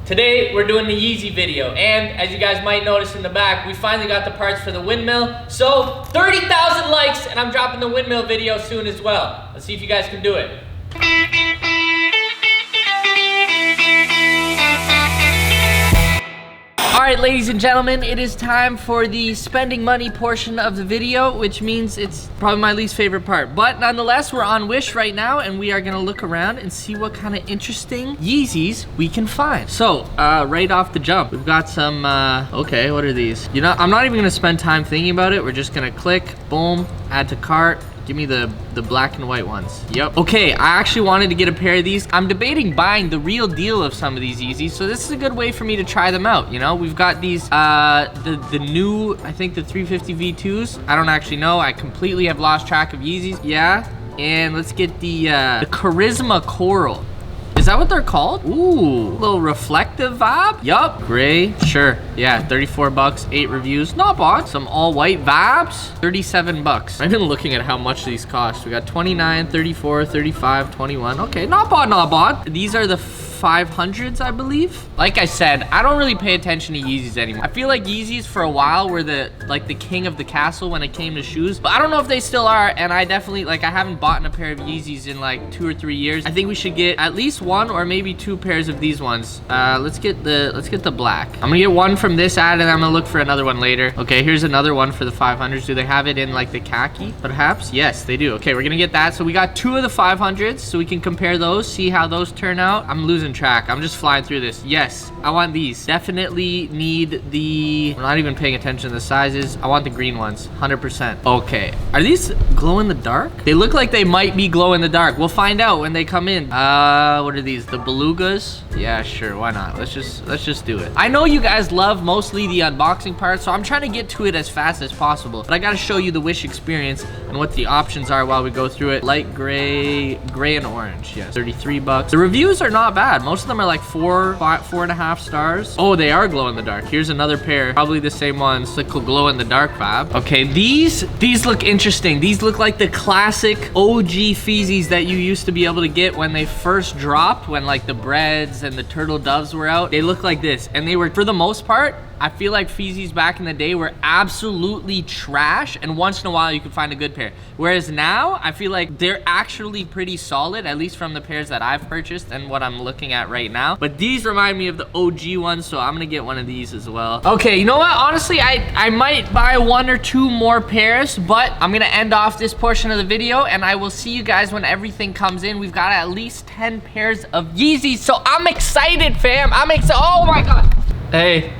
Today, we're doing the Yeezy video, and as you guys might notice in the back, we finally got the parts for the windmill. So, 30,000 likes, and I'm dropping the windmill video soon as well. Let's see if you guys can do it. Alright, ladies and gentlemen, it is time for the spending money portion of the video, which means it's probably my least favorite part. But nonetheless, we're on Wish right now, and we are gonna look around and see what kind of interesting Yeezys we can find. So, right off the jump, we've got some, okay, what are these? You know, I'm not even gonna spend time thinking about it. We're just gonna click, boom, add to cart. Give me the black and white ones. Yep. Okay, I actually wanted to get a pair of these. I'm debating buying the real deal of some of these Yeezys, so this is a good way for me to try them out, you know? We've got these, the new, I think the 350 V2s. I don't actually know. I completely have lost track of Yeezys. Yeah, and let's get the Charisma Coral. Is that what they're called? Ooh, little reflective vibe. Yup, gray, sure. Yeah, 34 bucks, 8 reviews, not bad. Some all white vibes, 37 bucks. I've been looking at how much these cost. We got 29, 34, 35, 21. Okay, not bad, not bad. These are the 500s, I believe. Like I said, I don't really pay attention to Yeezys anymore. I feel like Yeezys for a while were the king of the castle when it came to shoes, but I don't know if they still are, and I definitely, like, I haven't bought a pair of Yeezys in like 2 or 3 years. I think we should get at least 1 or maybe 2 pairs of these ones. Let's get the black. I'm gonna get one from this ad, and I'm gonna look for another one later. Okay, here's another one for the 500s. Do they have it in like the khaki, perhaps? Yes, they do. Okay, we're gonna get that. So we got 2 of the 500s, so we can compare those, see how those turn out. I'm losing track. I'm just flying through this. Yes, I want these. Definitely need the, I'm not even paying attention to the sizes. I want the green ones, 100%. Okay, are these glow in the dark? They look like they might be glow in the dark. We'll find out when they come in. What are these? The belugas? Yeah, sure, why not? Let's just do it. I know you guys love mostly the unboxing part, so I'm trying to get to it as fast as possible. But I gotta show you the Wish experience and what the options are while we go through it. Light gray, gray and orange. Yes, 33 bucks. The reviews are not bad. Most of them are like 4.5 stars. Oh, they are glow in the dark. Here's another pair, probably the same ones, the glow in the dark vibe. Okay, these look interesting. These look like the classic OG feezys that you used to be able to get when they first dropped, when like the breads and the turtle doves were out. They look like this, and they were, for the most part, I feel like feezys back in the day were absolutely trash, and once in a while you could find a good pair. Whereas now, I feel like they're actually pretty solid, at least from the pairs that I've purchased and what I'm looking at right now. But these remind me of the OG ones, so I'm gonna get one of these as well. Okay, you know what? Honestly, I might buy 1 or 2 more pairs, but I'm gonna end off this portion of the video, and I will see you guys when everything comes in. We've got at least 10 pairs of Yeezys, so I'm excited, fam. I'm excited. Oh my God. Hey.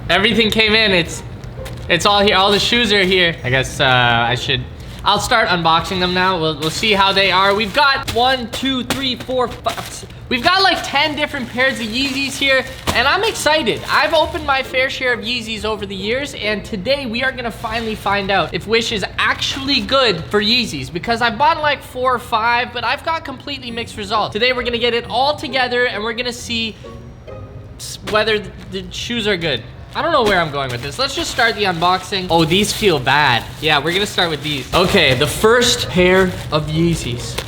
Everything came in. It's all here. All the shoes are here. I guess I'll start unboxing them now. We'll see how they are. We've got 1, 2, 3, 4, 5. We've got like 10 different pairs of Yeezys here, and I'm excited. I've opened my fair share of Yeezys over the years, and today we are gonna finally find out if Wish is actually good for Yeezys, because I've bought like 4 or 5, but I've got completely mixed results. Today we're gonna get it all together, and we're gonna see whether the shoes are good. I don't know where I'm going with this. Let's just start the unboxing. Oh, these feel bad. Yeah, we're gonna start with these. Okay, the first pair of Yeezys.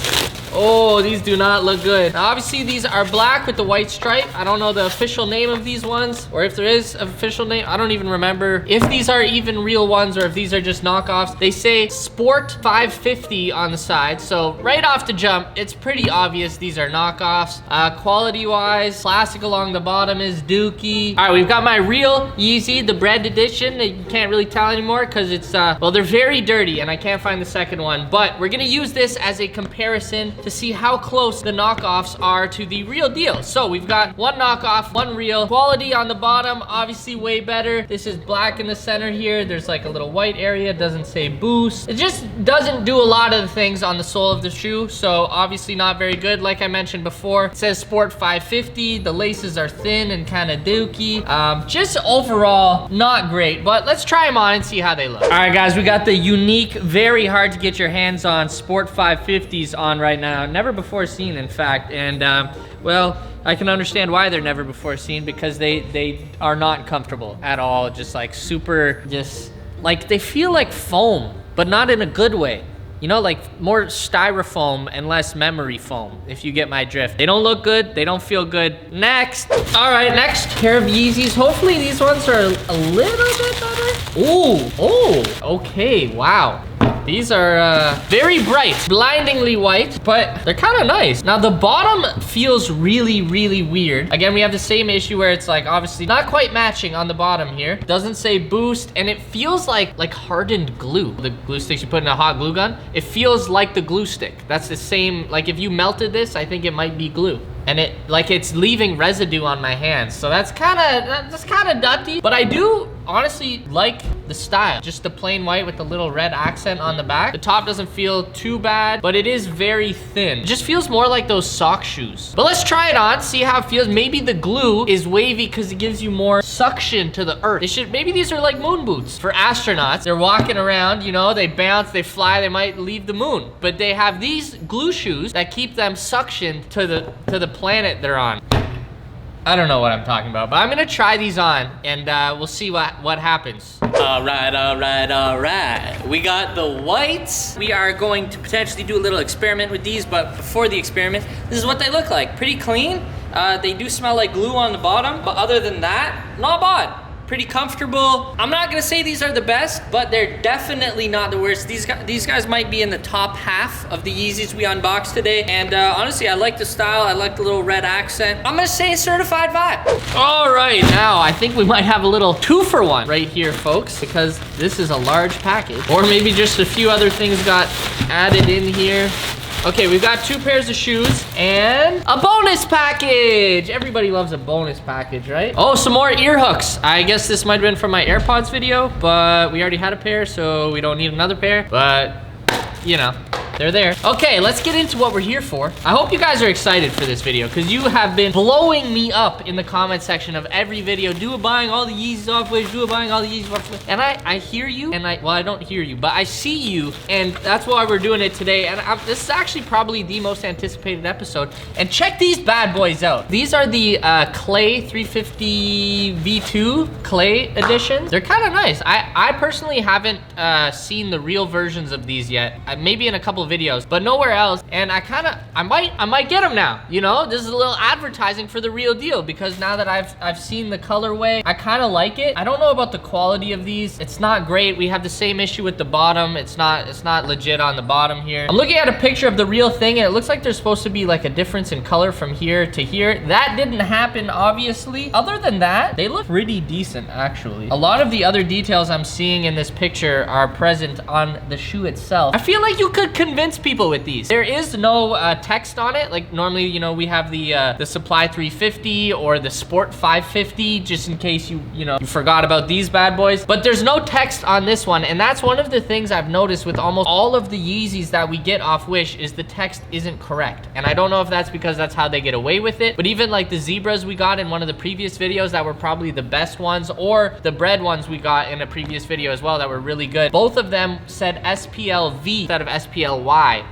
Oh, these do not look good. Now, obviously, these are black with the white stripe. I don't know the official name of these ones, or if there is an official name. I don't even remember if these are even real ones or if these are just knockoffs. They say Sport 550 on the side, so right off the jump, it's pretty obvious these are knockoffs. Quality-wise, plastic along the bottom is dookie. All right, we've got my real Yeezy, the bread edition. You can't really tell anymore because it's, well, they're very dirty, and I can't find the second one, but we're gonna use this as a comparison to see how close the knockoffs are to the real deal. So we've got 1 knockoff, 1 real. Quality on the bottom, obviously way better. This is black in the center here. There's like a little white area, doesn't say Boost. It just doesn't do a lot of the things on the sole of the shoe, so obviously not very good. Like I mentioned before, it says Sport 550. The laces are thin and kind of dookie. Just overall, not great, but let's try them on and see how they look. All right, guys, we got the unique, very hard to get your hands on Sport 550s on right now. Never before seen, in fact, and well, I can understand why they're never before seen, because they are not comfortable at all. Just like super, just like they feel like foam, but not in a good way. you know, like more styrofoam and less memory foam, if you get my drift. They don't look good, they don't feel good. Next. All right, next pair of Yeezys. Hopefully these ones are a little bit better. Ooh, oh, okay, wow. These are very bright, blindingly white, but they're kind of nice. Now the bottom feels really, really weird. Again, we have the same issue where it's like obviously not quite matching on the bottom here. Doesn't say boost, and it feels like hardened glue. The glue sticks you put in a hot glue gun, it feels like the glue stick. That's the same, like if you melted this, I think it might be glue. And it's leaving residue on my hands. So that's kind of nutty, but I do honestly like the style. Just the plain white with the little red accent on the back. The top doesn't feel too bad, but it is very thin. It just feels more like those sock shoes. But let's try it on, see how it feels. Maybe the glue is wavy because it gives you more suction to the earth. Maybe these are like moon boots for astronauts. They're walking around, you know, they bounce, they fly, they might leave the moon. But they have these glue shoes that keep them suctioned to the planet they're on. I don't know what I'm talking about, but I'm gonna try these on and we'll see what happens. All right. We got the whites. We are going to potentially do a little experiment with these, but before the experiment, this is what they look like. Pretty clean. They do smell like glue on the bottom, but other than that, not bad. Pretty comfortable. I'm not gonna say these are the best, but they're definitely not the worst. These guys might be in the top half of the Yeezys we unboxed today. And honestly, I like the style. I like the little red accent. I'm gonna say certified vibe. All right, now I think we might have a little 2-for-1 right here, folks, because this is a large package. Or maybe just a few other things got added in here. Okay, we've got 2 pairs of shoes and a bonus package. Everybody loves a bonus package, right? Oh, some more ear hooks. I guess this might have been from my AirPods video, but we already had a pair, so we don't need another pair. But, you know, they're there. Okay, let's get into what we're here for. I hope you guys are excited for this video because you have been blowing me up in the comment section of every video. Do a buying all the Yeezys off Wish, do a buying all the Yeezys off Wish. And I hear you, and well, I don't hear you, but I see you, and that's why we're doing it today. And this is actually probably the most anticipated episode. And check these bad boys out. These are the Clay 350 V2 Clay editions. They're kind of nice. I personally haven't seen the real versions of these yet. Maybe in a couple videos, but nowhere else. And I might get them now. You know, this is a little advertising for the real deal because now that I've seen the colorway, I kind of like it. I don't know about the quality of these. It's not great. We have the same issue with the bottom. It's not legit on the bottom here. I'm looking at a picture of the real thing and it looks like there's supposed to be like a difference in color from here to here. That didn't happen, obviously. Other than that, they look pretty decent, actually. A lot of the other details I'm seeing in this picture are present on the shoe itself. I feel like you could convince people with these. There is no text on it. Like normally, you know, we have the Supply 350 or the Sport 550, just in case you forgot about these bad boys. But there's no text on this one, and that's one of the things I've noticed with almost all of the Yeezys that we get off Wish is the text isn't correct. And I don't know if that's because that's how they get away with it, but even like the zebras we got in one of the previous videos that were probably the best ones, or the bread ones we got in a previous video as well that were really good. Both of them said SPLV instead of SPLY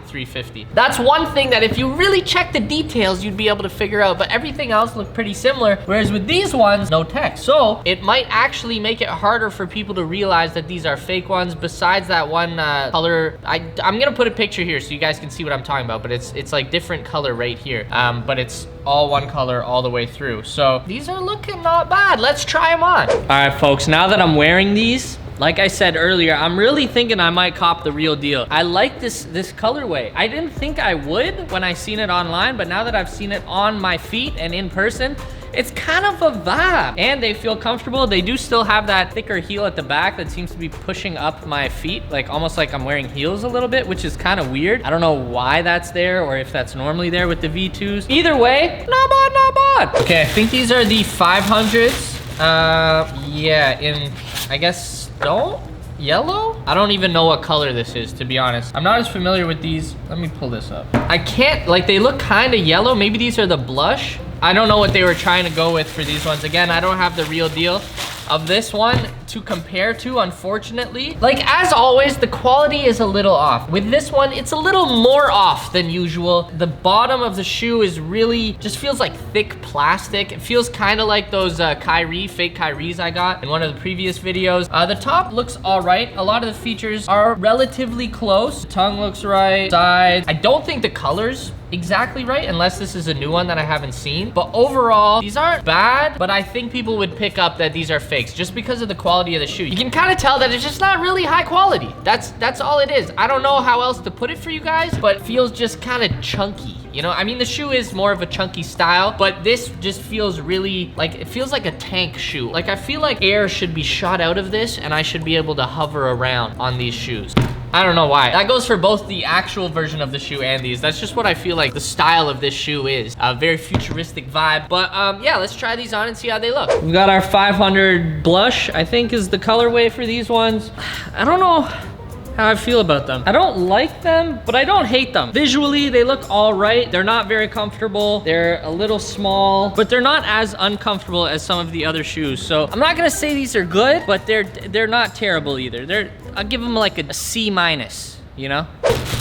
350. That's one thing that if you really check the details, you'd be able to figure out, but everything else looked pretty similar. Whereas with these ones, no text. So it might actually make it harder for people to realize that these are fake ones besides that one color. I'm gonna put a picture here so you guys can see what I'm talking about, but it's like different color right here. But it's all one color all the way through. So these are looking not bad. Let's try them on. All right, folks, now that I'm wearing these, like I said earlier, I'm really thinking I might cop the real deal. I like this colorway. I didn't think I would when I seen it online, but now that I've seen it on my feet and in person, it's kind of a vibe. And they feel comfortable. They do still have that thicker heel at the back that seems to be pushing up my feet, like almost like I'm wearing heels a little bit, which is kind of weird. I don't know why that's there or if that's normally there with the V2s. Either way, not bad, not bad. Okay, I think these are the 500s. Yeah, in, I guess, stone? Yellow? I don't even know what color this is, to be honest. I'm not as familiar with these. Let me pull this up. I can't, like, they look kind of yellow. Maybe these are the blush. I don't know what they were trying to go with for these ones. Again, I don't have the real deal of this one. to compare to, unfortunately. Like, as always, the quality is a little off. With this one, it's a little more off than usual. The bottom of the shoe is really, just feels like thick plastic. It feels kind of like those fake Kyries I got in one of the previous videos. The top looks all right. A lot of the features are relatively close. The tongue looks right, sides. I don't think the colors exactly right, unless this is a new one that I haven't seen. But overall, these aren't bad, but I think people would pick up that these are fakes just because of the quality of the shoe. You can kind of tell that it's just not really high quality. That's all it is. I don't know how else to put it for you guys, but it feels just kind of chunky. You know, I mean, the shoe is more of a chunky style, but this just feels really like, it feels like a tank shoe. Like, I feel like air should be shot out of this and I should be able to hover around on these shoes. I don't know why. That goes for both the actual version of the shoe and these. That's just what I feel like the style of this shoe is. A very futuristic vibe. But yeah, let's try these on and see how they look. We got our 500 blush, I think is the colorway for these ones. I don't know how I feel about them. I don't like them, but I don't hate them. Visually, they look all right. They're not very comfortable. They're a little small, but they're not as uncomfortable as some of the other shoes. So I'm not gonna say these are good, but they're not terrible either. I'll give them like a C minus, you know?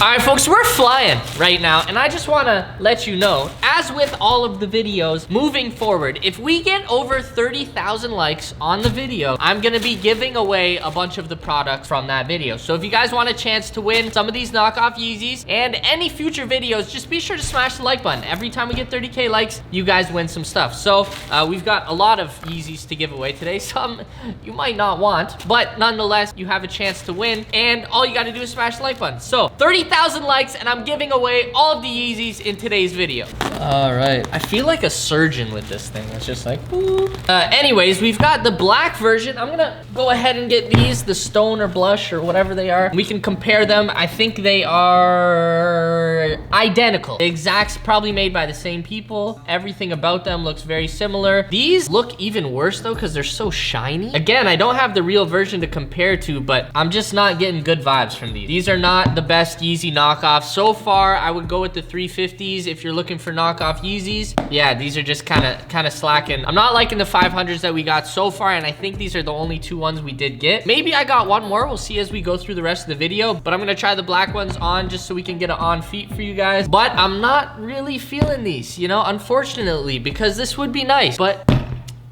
All right, folks, we're flying right now, and I just wanna let you know, as with all of the videos moving forward, if we get over 30,000 likes on the video, I'm gonna be giving away a bunch of the products from that video. So if you guys want a chance to win some of these knockoff Yeezys and any future videos, just be sure to smash the like button. Every time we get 30K likes, you guys win some stuff. So we've got a lot of Yeezys to give away today. Some you might not want, but nonetheless, you have a chance to win, and all you gotta do is smash the like button. So 30,000 likes and I'm giving away all of the Yeezys in today's video. All right. I feel like a surgeon with this thing. It's just like, anyways, we've got the black version. I'm gonna go ahead and get these, the stone or blush or whatever they are. We can compare them. I think they are identical. The exacts, probably made by the same people. Everything about them looks very similar. These look even worse though, because they're so shiny. Again, I don't have the real version to compare to, but I'm just not getting good vibes from these. These are not the best Yeezy knockoffs. So far, I would go with the 350s if you're looking for knockoff Yeezys. Yeah, these are just kind of slacking. I'm not liking the 500s that we got so far, and I think these are the only two ones we did get. Maybe I got one more. We'll see as we go through the rest of the video, but I'm gonna try the black ones on just so we can get it on feet for you guys. But I'm not really feeling these, you know, unfortunately, because this would be nice, but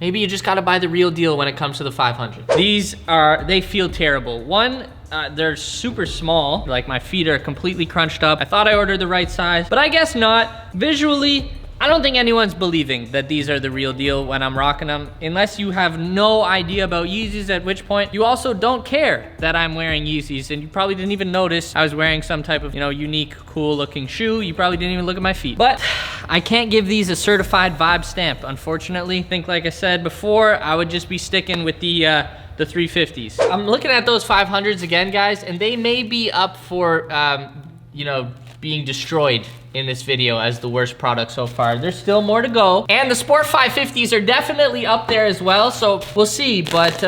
maybe you just gotta buy the real deal when it comes to the 500. They feel terrible. One, they're super small. Like, my feet are completely crunched up. I thought I ordered the right size, but I guess not. Visually, I don't think anyone's believing that these are the real deal when I'm rocking them, unless you have no idea about Yeezys, at which point you also don't care that I'm wearing Yeezys, and you probably didn't even notice I was wearing some type of, you know, unique, cool looking shoe. You probably didn't even look at my feet. But I can't give these a certified vibe stamp, unfortunately. I think, like I said before, I would just be sticking with the 350s. I'm looking at those 500s again, guys, and they may be up for, you know, being destroyed in this video as the worst product so far. There's still more to go. And the Sport 550s are definitely up there as well, so we'll see. But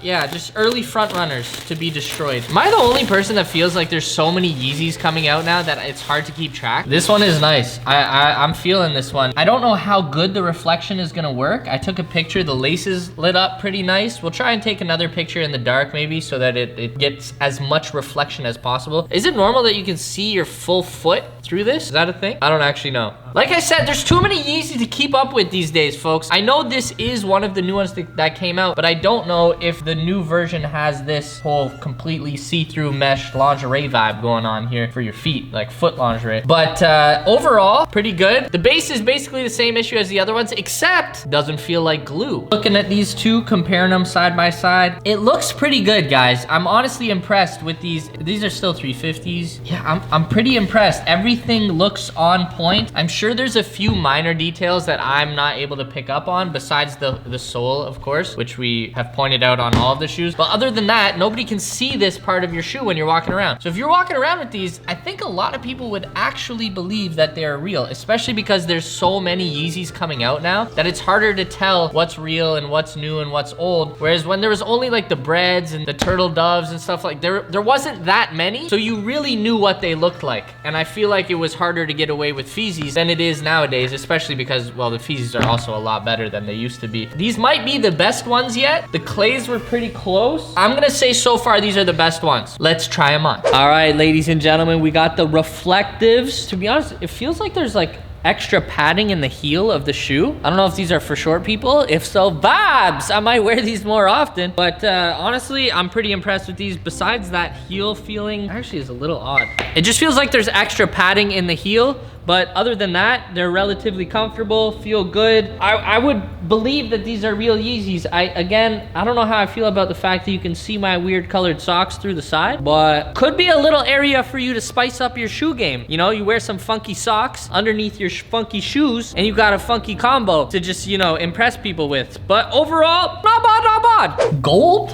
yeah, just early front runners to be destroyed. Am I the only person that feels like there's so many Yeezys coming out now that it's hard to keep track? This one is nice. I'm feeling this one. I don't know how good the reflection is gonna work. I took a picture, the laces lit up pretty nice. We'll try and take another picture in the dark maybe so that it gets as much reflection as possible. Is it normal that you can see your full foot through this? Is that a thing? I don't actually know. Like I said, there's too many Yeezys to keep up with these days, folks. I know this is one of the new ones that came out, but I don't know if the new version has this whole completely see-through mesh lingerie vibe going on here for your feet, like foot lingerie. But overall, pretty good. The base is basically the same issue as the other ones, except doesn't feel like glue. Looking at these two, comparing them side by side, it looks pretty good, guys. I'm honestly impressed with these. These are still 350s. Yeah, I'm pretty impressed. Everything looks on point. I'm sure there's a few minor details that I'm not able to pick up on besides the sole, of course, which we have pointed out on all of the shoes. But other than that, nobody can see this part of your shoe when you're walking around. So if you're walking around with these, I think a lot of people would actually believe that they're real, especially because there's so many Yeezys coming out now that it's harder to tell what's real and what's new and what's old. Whereas when there was only like the breads and the turtle doves and stuff, like there wasn't that many, so you really knew what they looked like. And I feel like it was harder to get away with feezys than it is nowadays, especially because, well, the feezys are also a lot better than they used to be. These might be the best ones yet. The clays were pretty close. I'm gonna say so far these are the best ones. Let's try them on. All right, ladies and gentlemen, we got the reflectives. To be honest, it feels like there's like extra padding in the heel of the shoe. I don't know if these are for short people. If so, vibes! I might wear these more often. But honestly, I'm pretty impressed with these. Besides that heel feeling, actually is a little odd. It just feels like there's extra padding in the heel. But other than that, they're relatively comfortable, feel good. I would believe that these are real Yeezys. Again, I don't know how I feel about the fact that you can see my weird colored socks through the side, but could be a little area for you to spice up your shoe game. You know, you wear some funky socks underneath your funky shoes, and you got a funky combo to just, you know, impress people with. But overall, not bad, not bad. Gold?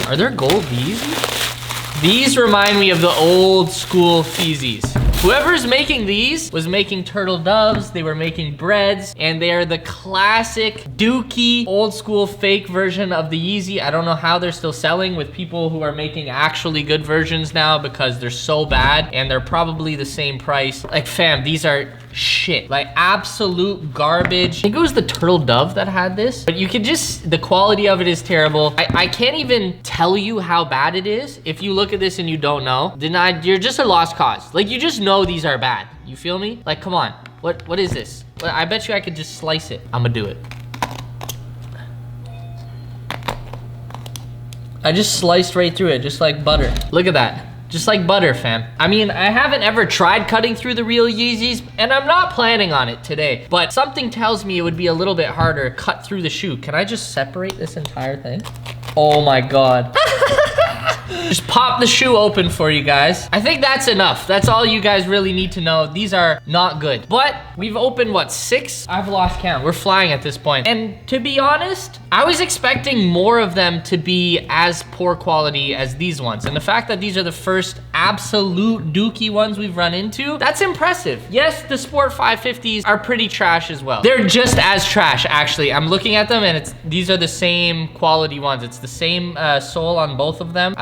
Are there gold Yeezys? These remind me of the old school feezys. Whoever's making these was making turtle doves, they were making breads, and they are the classic dookie, old school fake version of the Yeezy. I don't know how they're still selling with people who are making actually good versions now because they're so bad and they're probably the same price. Like fam, these are shit, like absolute garbage. I think it was the turtle dove that had this, but you can just, the quality of it is terrible. I can't even tell you how bad it is. If you look at this and you don't know, then you're just a lost cause. Like you just know these are bad. You feel me? Like, come on. What is this? I bet you I could just slice it. I'm gonna do it. I just sliced right through it, just like butter. Look at that. Just like butter, fam. I mean, I haven't ever tried cutting through the real Yeezys, and I'm not planning on it today, but something tells me it would be a little bit harder to cut through the shoe. Can I just separate this entire thing? Oh my God. Just pop the shoe open for you guys. I think that's enough. That's all you guys really need to know. These are not good. But we've opened, what, 6? I've lost count. We're flying at this point. And to be honest, I was expecting more of them to be as poor quality as these ones. And the fact that these are the first absolute dookie ones we've run into, that's impressive. Yes, the Sport 550s are pretty trash as well. They're just as trash, actually. I'm looking at them and these are the same quality ones. It's the same sole on both of them.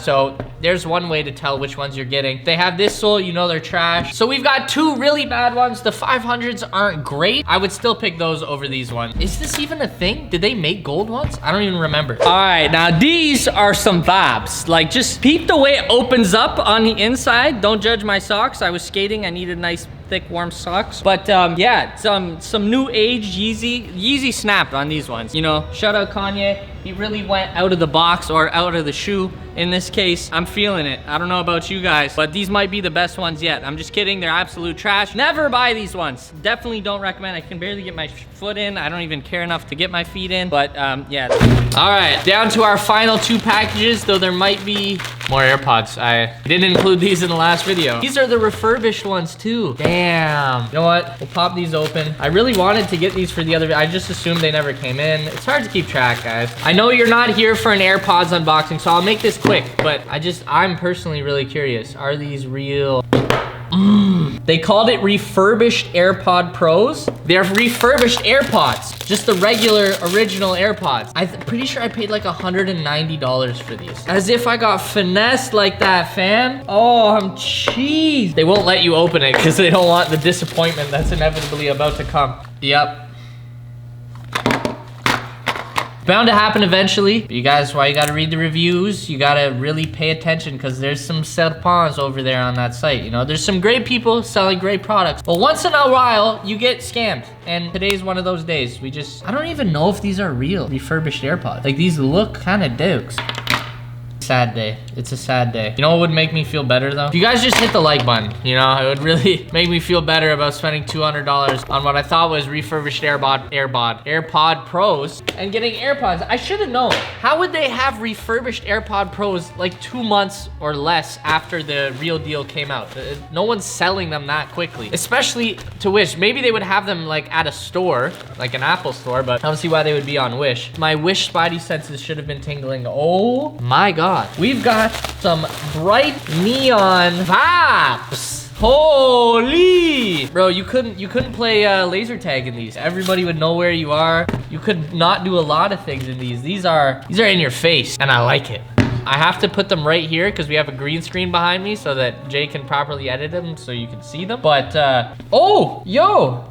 So there's one way to tell which ones you're getting. They have this sole, you know they're trash. So we've got 2 really bad ones. The 500s aren't great. I would still pick those over these ones. Is this even a thing? Did they make gold ones? I don't even remember. All right, now these are some vibes. Like, just peep the way it opens up on the inside. Don't judge my socks. I was skating. I needed nice, thick, warm socks. But yeah, some new age Yeezy snapped on these ones. You know, shout out Kanye. He really went out of the box, or out of the shoe. In this case, I'm feeling it. I don't know about you guys, but these might be the best ones yet. I'm just kidding, they're absolute trash. Never buy these ones. Definitely don't recommend. I can barely get my foot in. I don't even care enough to get my feet in, but yeah. All right, down to our final 2 packages, though there might be more AirPods. I didn't include these in the last video. These are the refurbished ones too. Damn. You know what? We'll pop these open. I really wanted to get these for the other, I just assumed they never came in. It's hard to keep track, guys. I know you're not here for an AirPods unboxing, so I'll make this quick, but I'm personally really curious. Are these real? They called it refurbished AirPod Pros. They're refurbished AirPods, just the regular original AirPods. I'm pretty sure I paid like $190 for these. As if I got finessed like that, fam. Oh, I'm cheesed. They won't let you open it because they don't want the disappointment that's inevitably about to come. Yep. Bound to happen eventually. But you guys, why you gotta read the reviews, you gotta really pay attention because there's some serpents over there on that site. You know, there's some great people selling great products. But once in a while, you get scammed. And today's one of those days. I don't even know if these are real refurbished AirPods. Like, these look kind of dukes. Sad day. It's a sad day. You know what would make me feel better though? If you guys just hit the like button, you know, it would really make me feel better about spending $200 on what I thought was refurbished AirPod Pros and getting AirPods. I should have known. How would they have refurbished AirPod Pros like 2 months or less after the real deal came out? No one's selling them that quickly, especially to Wish. Maybe they would have them like at a store, like an Apple store, but I don't see why they would be on Wish. My Wish spidey senses should have been tingling. Oh my God. We've got some bright neon vibes. Holy! Bro, you couldn't play laser tag in these. Everybody would know where you are. You could not do a lot of things in these. These are in your face, and I like it. I have to put them right here because we have a green screen behind me so that Jay can properly edit them so you can see them. But, oh, yo.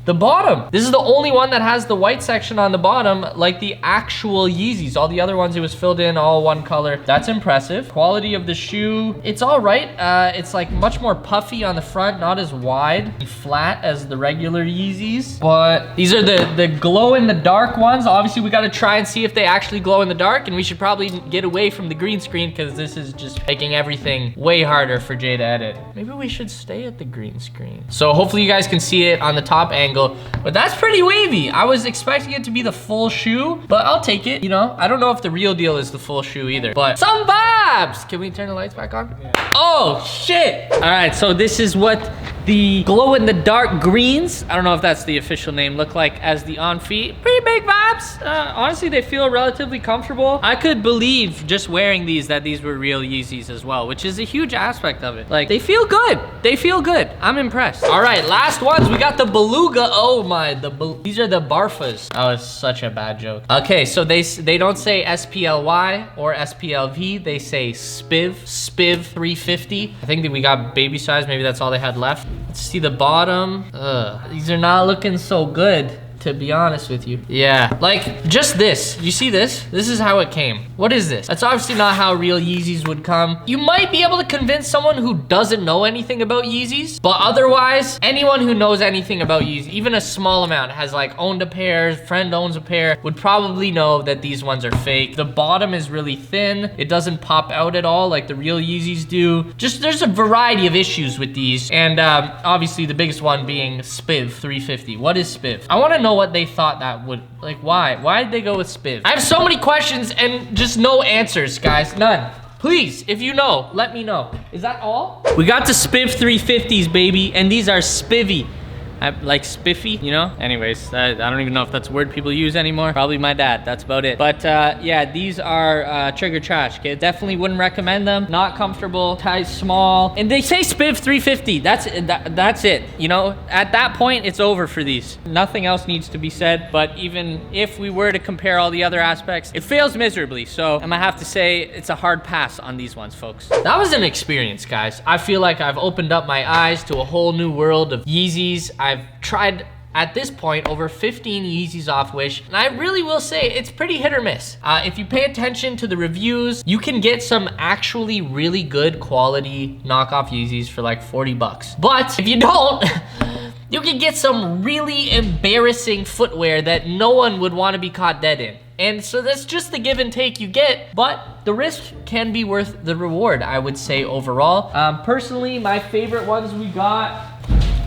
The bottom. This is the only one that has the white section on the bottom, like the actual Yeezys. All the other ones, it was filled in all one color. That's impressive. Quality of the shoe, it's all right. It's like much more puffy on the front, not as wide and flat as the regular Yeezys. But these are the glow in the dark ones. Obviously, we got to try and see if they actually glow in the dark, and we should probably get away from the green screen because this is just making everything way harder for Jay to edit. Maybe we should stay at the green screen. So hopefully you guys can see it on the top angle. But that's pretty wavy. I was expecting it to be the full shoe, but I'll take it, you know? I don't know if the real deal is the full shoe either, but some vibes! Can we turn the lights back on? Yeah. Oh, shit! All right, so this is what the glow-in-the-dark greens, I don't know if that's the official name, look like as the on-feet. Pretty big vibes. Honestly, they feel relatively comfortable. I could believe just wearing these that these were real Yeezys as well, which is a huge aspect of it. Like, they feel good. They feel good. I'm impressed. All right, last ones. We got the Beluga. Oh my, these are the Barfas. Oh, it's such a bad joke. Okay, so they don't say SPLY or SPLV. They say SPIV 350. I think that we got baby size. Maybe that's all they had left. Let's see the bottom. Ugh, these are not looking so good, to be honest with you. Yeah, like just this. You see this? This is how it came. What is this? That's obviously not how real Yeezys would come. You might be able to convince someone who doesn't know anything about Yeezys, but otherwise, anyone who knows anything about Yeezys, even a small amount, has like owned a pair, friend owns a pair, would probably know that these ones are fake. The bottom is really thin. It doesn't pop out at all like the real Yeezys do. Just there's a variety of issues with these, and obviously the biggest one being SPIV 350. What is SPIV? I want to know what they thought that would, like, why did they go with SPIV? I have so many questions and just no answers, guys. None. Please, if you know, let me know. Is that all? We got the SPIV 350s, baby, and these are spivvy. Like spiffy, you know? Anyways, I don't even know if that's a word people use anymore. Probably my dad, that's about it. But yeah, these are trigger trash, okay? Definitely wouldn't recommend them. Not comfortable, size small. And they say SPIV 350, that's it. You know, at that point, it's over for these. Nothing else needs to be said, but even if we were to compare all the other aspects, it fails miserably. So I'm gonna have to say it's a hard pass on these ones, folks. That was an experience, guys. I feel like I've opened up my eyes to a whole new world of Yeezys. I've tried, at this point, over 15 Yeezys off Wish, and I really will say it's pretty hit or miss. If you pay attention to the reviews, you can get some actually really good quality knockoff Yeezys for like 40 bucks. But if you don't, you can get some really embarrassing footwear that no one would want to be caught dead in. And so that's just the give and take you get, but the risk can be worth the reward, I would say, overall. Personally, my favorite ones we got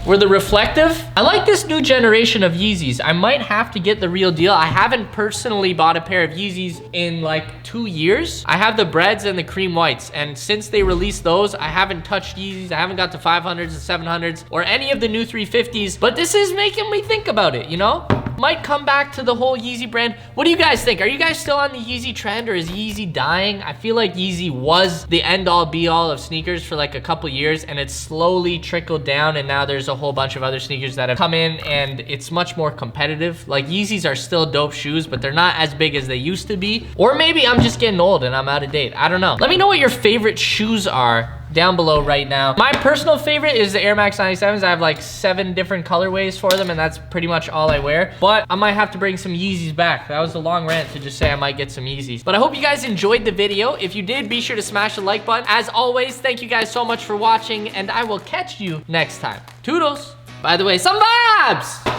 were the reflective. I like this new generation of Yeezys. I might have to get the real deal. I haven't personally bought a pair of Yeezys in like 2 years. I have the Breads and the Cream Whites, and since they released those, I haven't touched Yeezys. I haven't got the 500s and 700s or any of the new 350s, but this is making me think about it, you know? Might come back to the whole Yeezy brand. What do you guys think? Are you guys still on the Yeezy trend, or is Yeezy dying? I feel like Yeezy was the end-all be-all of sneakers for like a couple years, and it's slowly trickled down, and now there's a whole bunch of other sneakers that have come in, and it's much more competitive. Like, Yeezys are still dope shoes, but they're not as big as they used to be. Or maybe I'm just getting old and I'm out of date. I don't know. Let me know what your favorite shoes are down below right now. My personal favorite is the Air Max 97s. I have like 7 different colorways for them, and that's pretty much all I wear. But I might have to bring some Yeezys back. That was a long rant to just say I might get some Yeezys. But I hope you guys enjoyed the video. If you did, be sure to smash the like button. As always, thank you guys so much for watching, and I will catch you next time. Toodles. By the way, some vibes!